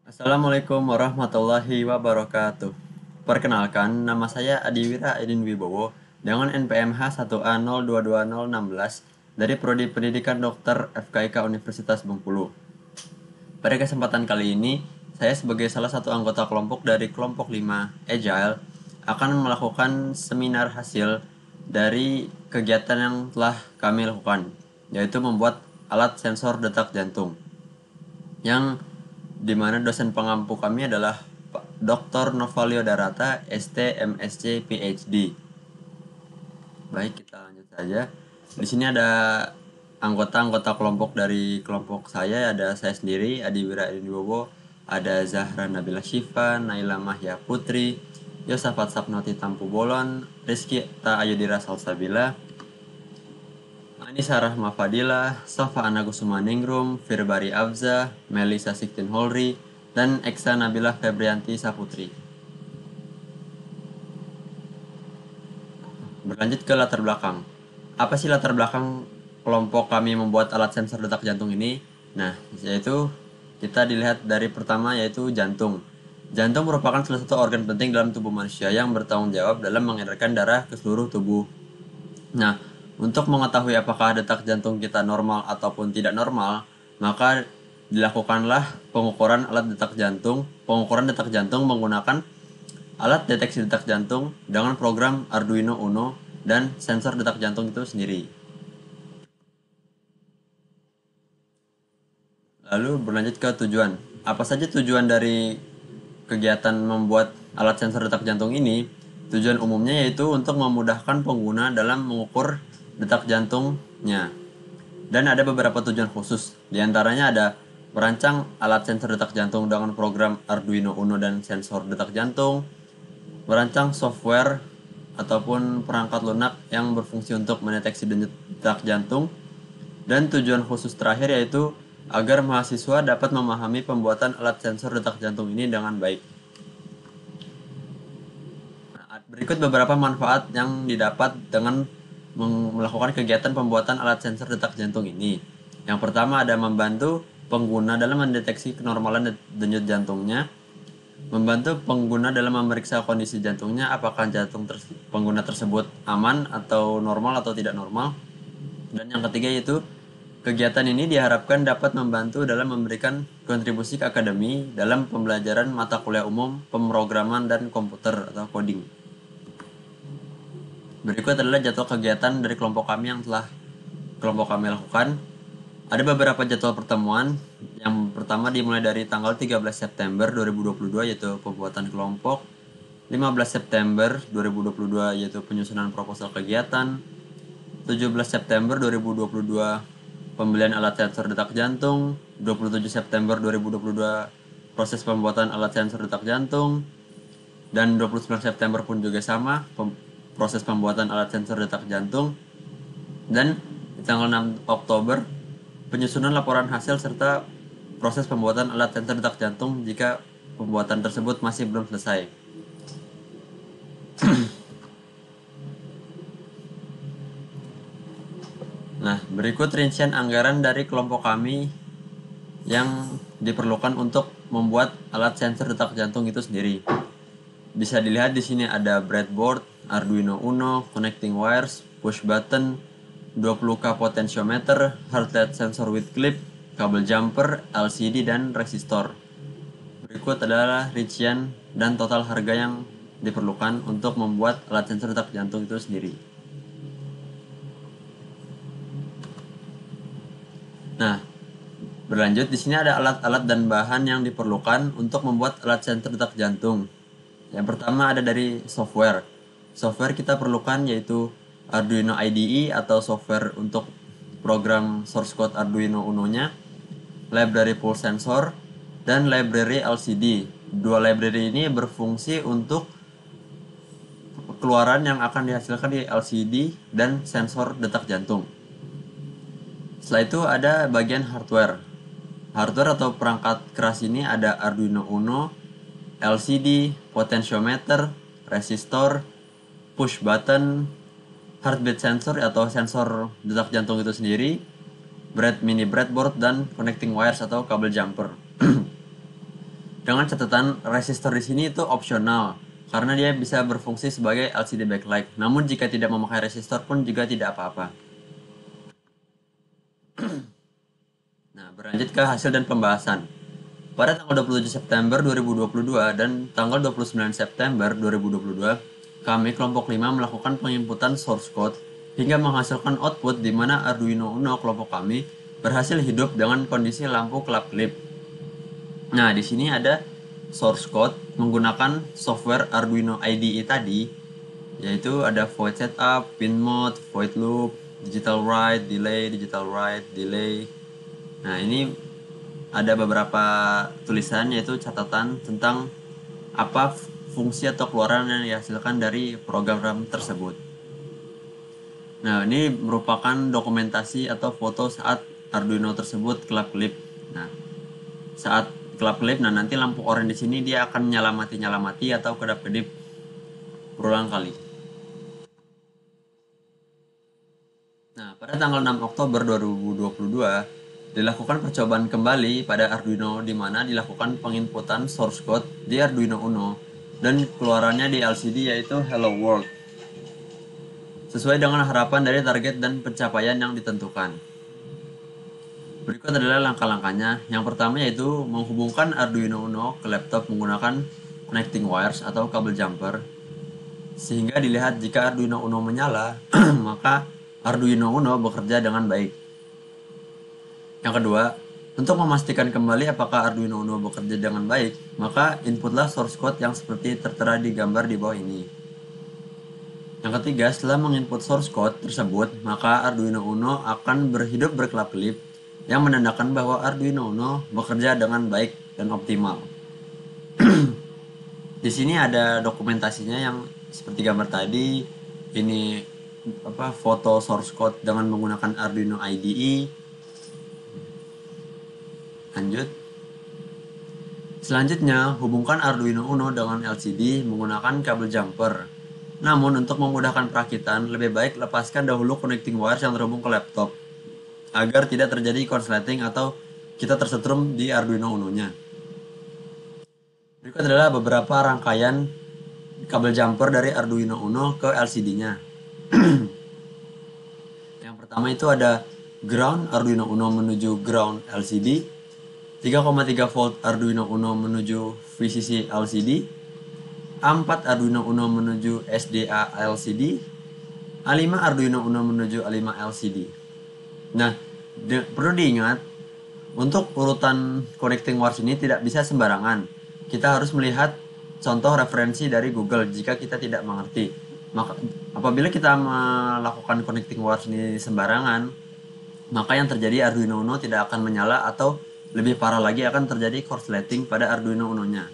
Assalamualaikum warahmatullahi wabarakatuh. Perkenalkan, nama saya Adiwira Edin Wibowo dengan NPM H1A022016 dari Prodi Pendidikan Dokter FKIK Universitas Bengkulu. Pada kesempatan kali ini, saya sebagai salah satu anggota kelompok dari kelompok 5 Agile akan melakukan seminar hasil dari kegiatan yang telah kami lakukan, yaitu membuat alat sensor detak jantung yang dimana dosen pengampu kami adalah Pak Dr. Novalio Darata, ST, MSc, PhD. Baik, kita lanjut saja. Di sini ada anggota-anggota kelompok dari kelompok saya, ada saya sendiri, Adiwira Wibowo, ada Zahra Nabila Syifa, Naila Mahya Putri, Yosafat Sapnoti Tampu Bolon, Rizky Ta Ayudira Salsabila, Anissa Rahma Fadila, Safa Anakusuma Ningrum, Firbari Abza, Melisa Siktin Holri, dan Eksa Nabila Febrianti Saputri. Berlanjut ke latar belakang. Apa sih latar belakang kelompok kami membuat alat sensor detak jantung ini? Nah, yaitu kita dilihat dari pertama yaitu jantung. Jantung merupakan salah satu organ penting dalam tubuh manusia yang bertanggung jawab dalam mengedarkan darah ke seluruh tubuh. Nah, untuk mengetahui apakah detak jantung kita normal ataupun tidak normal, maka dilakukanlah pengukuran alat detak jantung. Pengukuran detak jantung menggunakan alat deteksi detak jantung dengan program Arduino Uno dan sensor detak jantung itu sendiri. Lalu berlanjut ke tujuan. Apa saja tujuan dari kegiatan membuat alat sensor detak jantung ini? Tujuan umumnya yaitu untuk memudahkan pengguna dalam mengukur detak jantungnya. Dan ada beberapa tujuan khusus. Di antaranya ada merancang alat sensor detak jantung dengan program Arduino Uno dan sensor detak jantung, merancang software ataupun perangkat lunak yang berfungsi untuk mendeteksi detak jantung, dan tujuan khusus terakhir yaitu agar mahasiswa dapat memahami pembuatan alat sensor detak jantung ini dengan baik. Berikut beberapa manfaat yang didapat dengan melakukan kegiatan pembuatan alat sensor detak jantung ini. Yang pertama ada membantu pengguna dalam mendeteksi kenormalan denyut jantungnya, membantu pengguna dalam memeriksa kondisi jantungnya apakah jantung pengguna tersebut aman atau normal atau tidak normal. Dan yang ketiga yaitu kegiatan ini diharapkan dapat membantu dalam memberikan kontribusi ke akademi dalam pembelajaran mata kuliah umum pemrograman dan komputer atau coding. Berikut adalah jadwal kegiatan dari kelompok kami yang telah kelompok kami lakukan. Ada beberapa jadwal pertemuan. Yang pertama dimulai dari tanggal 13 September 2022 yaitu pembuatan kelompok, 15 September 2022 yaitu penyusunan proposal kegiatan, 17 September 2022 pembelian alat sensor detak jantung, 27 September 2022 proses pembuatan alat sensor detak jantung, dan 29 September pun juga sama proses pembuatan alat sensor detak jantung, dan di tanggal 6 Oktober penyusunan laporan hasil serta proses pembuatan alat sensor detak jantung jika pembuatan tersebut masih belum selesai. Nah, berikut rincian anggaran dari kelompok kami yang diperlukan untuk membuat alat sensor detak jantung itu sendiri. Bisa dilihat di sini ada breadboard, Arduino Uno, connecting wires, push button, 20K potentiometer, heart rate sensor with clip, kabel jumper, LCD, dan resistor. Berikut adalah rincian dan total harga yang diperlukan untuk membuat alat sensor detak jantung itu sendiri. Nah, berlanjut di sini ada alat-alat dan bahan yang diperlukan untuk membuat alat sensor detak jantung. Yang pertama ada dari software. Software kita perlukan yaitu Arduino IDE atau software untuk program source code Arduino Uno-nya, library pulse sensor, dan library LCD. Dua library ini berfungsi untuk keluaran yang akan dihasilkan di LCD dan sensor detak jantung. Setelah itu ada bagian hardware. Hardware atau perangkat keras ini ada Arduino Uno, LCD, potentiometer, resistor, push button, heartbeat sensor atau sensor detak jantung itu sendiri, mini breadboard, dan connecting wires atau kabel jumper. Dengan catatan resistor di sini itu opsional karena dia bisa berfungsi sebagai LCD backlight. Namun jika tidak memakai resistor pun juga tidak apa-apa. Nah, berlanjut ke hasil dan pembahasan. Pada tanggal 27 September 2022 dan tanggal 29 September 2022, kami kelompok 5 melakukan penginputan source code hingga menghasilkan output di mana Arduino Uno kelompok kami berhasil hidup dengan kondisi lampu kelap-kelip. Nah, di sini ada source code menggunakan software Arduino IDE tadi, yaitu ada void setup, pin mode, void loop, digital write, delay. Nah, ini ada beberapa tulisan yaitu catatan tentang apa fungsi atau keluaran yang dihasilkan dari program tersebut. Nah, ini merupakan dokumentasi atau foto saat Arduino tersebut kelap-kelip. Nah, saat kelap-kelip, nah nanti lampu oranye di sini dia akan nyalamati atau kedap-kedip berulang kali. Nah, pada tanggal 6 Oktober 2022 dilakukan percobaan kembali pada Arduino di mana dilakukan penginputan source code di Arduino Uno dan keluarannya di LCD yaitu Hello World. Sesuai dengan harapan dari target dan pencapaian yang ditentukan. Berikut adalah langkah-langkahnya. Yang pertama yaitu menghubungkan Arduino Uno ke laptop menggunakan connecting wires atau kabel jumper. Sehingga dilihat jika Arduino Uno menyala, maka Arduino Uno bekerja dengan baik. Yang kedua, untuk memastikan kembali apakah Arduino Uno bekerja dengan baik, maka inputlah source code yang seperti tertera di gambar di bawah ini. Yang ketiga, setelah menginput source code tersebut, maka Arduino Uno akan berhidup berkelap-kelip yang menandakan bahwa Arduino Uno bekerja dengan baik dan optimal. Di sini ada dokumentasinya yang seperti gambar tadi. Ini foto source code dengan menggunakan Arduino IDE. Lanjut. Selanjutnya, hubungkan Arduino Uno dengan LCD menggunakan kabel jumper. Namun, untuk memudahkan perakitan, lebih baik lepaskan dahulu connecting wires yang terhubung ke laptop, agar tidak terjadi korsleting atau kita tersetrum di Arduino Uno-nya. Berikut adalah beberapa rangkaian kabel jumper dari Arduino Uno ke LCD-nya. Yang pertama itu ada ground Arduino Uno menuju ground LCD, 3,3 volt Arduino Uno menuju VCC LCD, A4 Arduino Uno menuju SDA LCD, A5 Arduino Uno menuju A5 LCD. Nah, perlu diingat, untuk urutan connecting wires ini tidak bisa sembarangan. Kita harus melihat contoh referensi dari Google jika kita tidak mengerti. Maka apabila kita melakukan connecting wires ini sembarangan, maka yang terjadi Arduino Uno tidak akan menyala atau lebih parah lagi akan terjadi korsleting pada Arduino Uno-nya.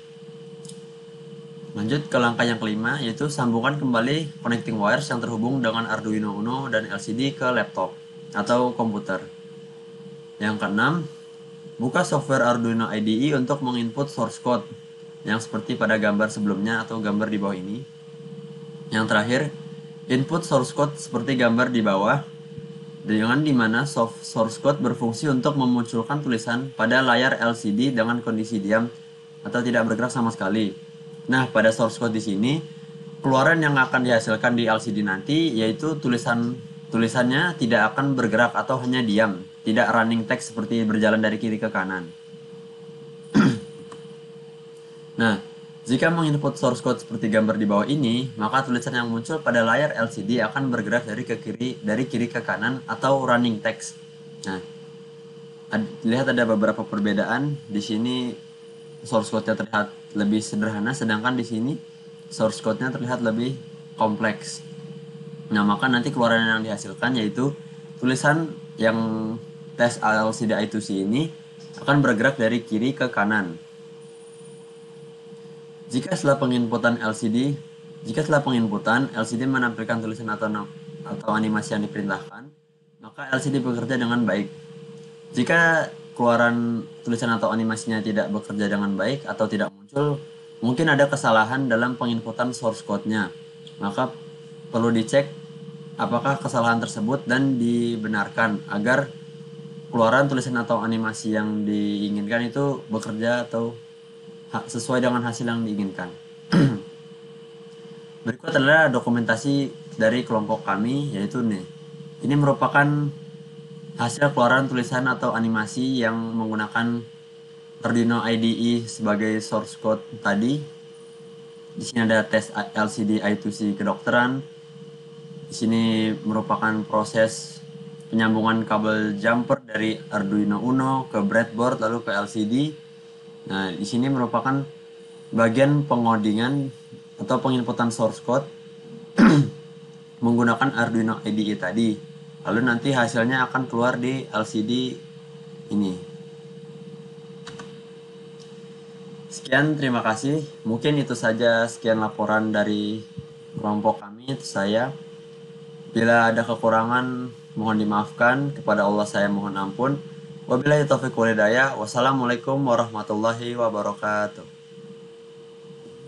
Lanjut ke langkah yang kelima, yaitu sambungkan kembali connecting wires yang terhubung dengan Arduino Uno dan LCD ke laptop atau komputer. Yang keenam, buka software Arduino IDE untuk menginput source code yang seperti pada gambar sebelumnya atau gambar di bawah ini. Yang terakhir, input source code seperti gambar di bawah, dengan dimana source code berfungsi untuk memunculkan tulisan pada layar LCD dengan kondisi diam atau tidak bergerak sama sekali. Nah, pada source code di sini, keluaran yang akan dihasilkan di LCD nanti yaitu tulisannya tidak akan bergerak atau hanya diam, tidak running text seperti berjalan dari kiri ke kanan. Nah, jika menginput source code seperti gambar di bawah ini, maka tulisan yang muncul pada layar LCD akan bergerak dari kiri ke kanan atau running text. Nah, lihat ada beberapa perbedaan. Di sini source code-nya terlihat lebih sederhana, sedangkan di sini source code-nya terlihat lebih kompleks. Nah, maka nanti keluaran yang dihasilkan yaitu tulisan yang tes LCD I2C ini akan bergerak dari kiri ke kanan. Jika setelah penginputan LCD menampilkan tulisan atau animasi yang diperintahkan, maka LCD bekerja dengan baik. Jika keluaran tulisan atau animasinya tidak bekerja dengan baik atau tidak muncul, mungkin ada kesalahan dalam penginputan source code-nya. Maka perlu dicek apakah kesalahan tersebut dan dibenarkan agar keluaran tulisan atau animasi yang diinginkan itu bekerja atau sesuai dengan hasil yang diinginkan. Berikut adalah dokumentasi dari kelompok kami, yaitu nih. Ini merupakan hasil keluaran tulisan atau animasi yang menggunakan Arduino IDE sebagai source code tadi. Di sini ada tes LCD I2C kedokteran. Di sini merupakan proses penyambungan kabel jumper dari Arduino Uno ke breadboard lalu ke LCD. Nah, di sini merupakan bagian pengodingan atau penginputan source code menggunakan Arduino IDE tadi. Lalu nanti hasilnya akan keluar di LCD ini. Sekian, terima kasih. Mungkin itu saja sekian laporan dari kelompok kami, itu saya. Bila ada kekurangan, mohon dimaafkan. Kepada Allah saya mohon ampun. Wabillahi taufiq wal hidayah. Wassalamualaikum warahmatullahi wabarakatuh.